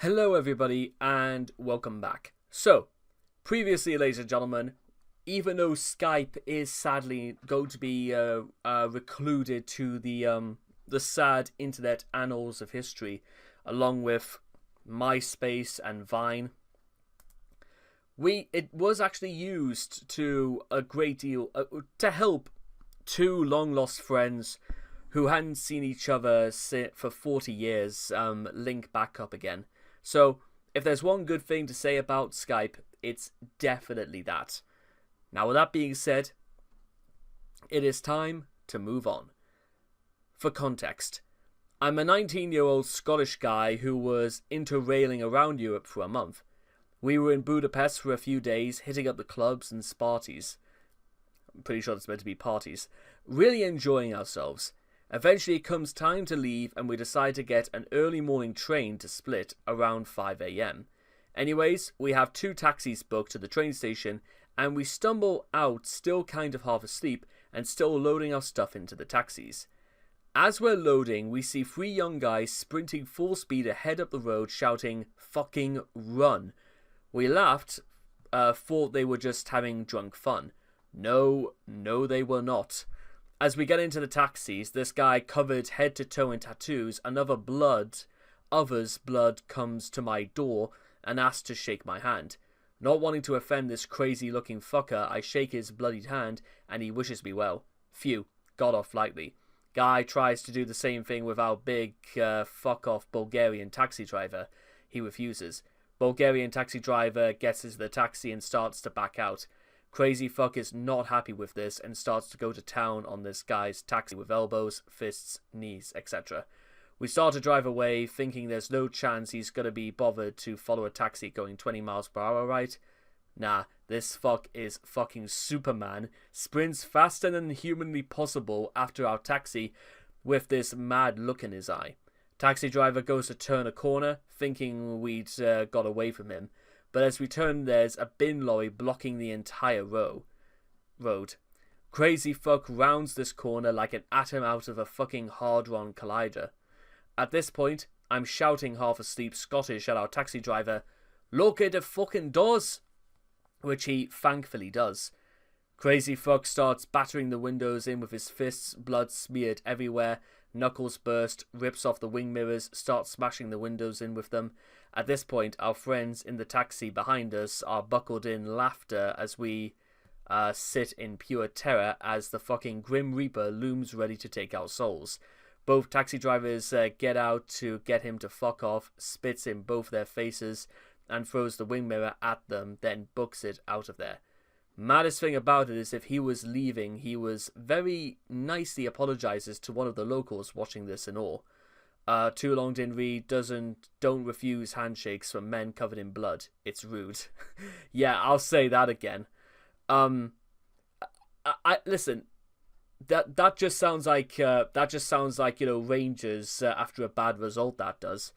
Hello, everybody, and welcome back. So, previously, ladies and gentlemen, even though Skype is sadly going to be recluded to the sad internet annals of history, along with MySpace and Vine, it was actually used to a great deal to help two long lost friends who hadn't seen each other for 40 years link back up again. So, if there's one good thing to say about Skype, it's definitely that. Now, with that being said, it is time to move on. For context, I'm a 19-year-old Scottish guy who was interrailing around Europe for a month. We were in Budapest for a few days, hitting up the clubs and sparties. I'm pretty sure it's meant to be parties. Really enjoying ourselves. Eventually it comes time to leave and we decide to get an early morning train to Split around 5 a.m. Anyways, we have 2 taxis booked to the train station and we stumble out still kind of half asleep and still loading our stuff into the taxis. As we're loading, we see 3 young guys sprinting full speed ahead up the road shouting, "Fucking run." We laughed, thought they were just having drunk fun. No, they were not. As we get into the taxis, this guy covered head to toe in tattoos, others' blood comes to my door and asks to shake my hand. Not wanting to offend this crazy looking fucker, I shake his bloodied hand and he wishes me well. Phew, got off lightly. Guy tries to do the same thing with our big fuck off Bulgarian taxi driver. He refuses. Bulgarian taxi driver gets into the taxi and starts to back out. Crazy fuck is not happy with this and starts to go to town on this guy's taxi with elbows, fists, knees, etc. We start to drive away, thinking there's no chance he's gonna be bothered to follow a taxi going 20 miles per hour, right? Nah, this fuck is fucking Superman, sprints faster than humanly possible after our taxi with this mad look in his eye. Taxi driver goes to turn a corner, thinking we'd got away from him. But as we turn, there's a bin lorry blocking the entire road. Crazy fuck rounds this corner like an atom out of a fucking Hadron Collider. At this point, I'm shouting half asleep Scottish at our taxi driver, "Look at the fucking doors!" Which he thankfully does. Crazy fuck starts battering the windows in with his fists, blood smeared everywhere, knuckles burst, rips off the wing mirrors, starts smashing the windows in with them. At this point, our friends in the taxi behind us are buckled in laughter as we sit in pure terror as the fucking Grim Reaper looms ready to take our souls. Both taxi drivers get out to get him to fuck off, spits in both their faces, and throws the wing mirror at them, then books it out of there. Maddest thing about it is if he was leaving, he was very nicely apologizes to one of the locals watching this in awe. Too long didn't read, don't refuse handshakes from men covered in blood. It's rude. Yeah, I'll say that again. Listen, that just sounds like Rangers after a bad result. That does.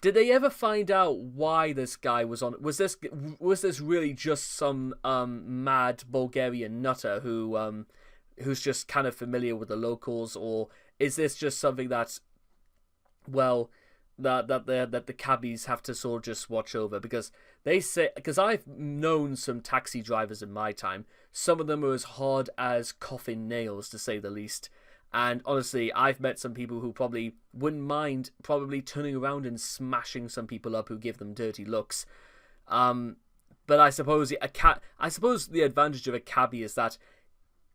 Did they ever find out why this guy was on? Was this really just some mad Bulgarian nutter who's just kind of familiar with the locals, or is this just something that, well, that the cabbies have to sort of just watch over? Because they say, because I've known some taxi drivers in my time, some of them are as hard as coffin nails, to say the least. And honestly, I've met some people who probably wouldn't mind probably turning around and smashing some people up who give them dirty looks. But I suppose the advantage of a cabbie is that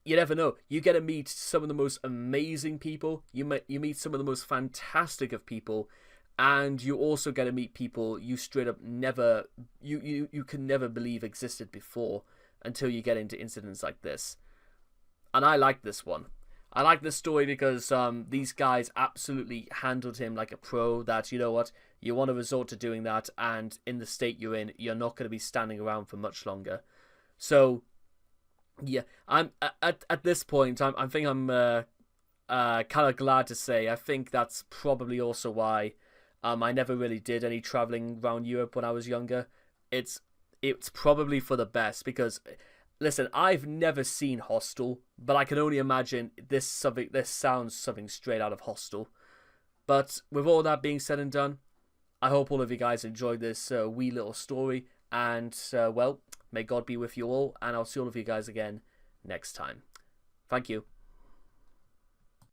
you never know. You get to meet some of the most amazing people. You meet some of the most fantastic of people, and you also get to meet people you straight up never you can never believe existed before until you get into incidents like this. And I like this one. I like this story because these guys absolutely handled him like a pro. That, you know what, you want to resort to doing that, and in the state you're in, you're not going to be standing around for much longer. So yeah, I'm at this point. I'm kind of glad to say. I think that's probably also why I never really did any traveling around Europe when I was younger. It's probably for the best because, listen, I've never seen Hostel, but I can only imagine this sounds something straight out of Hostel. But with all that being said and done, I hope all of you guys enjoyed this wee little story. And, well, may God be with you all. And I'll see all of you guys again next time. Thank you.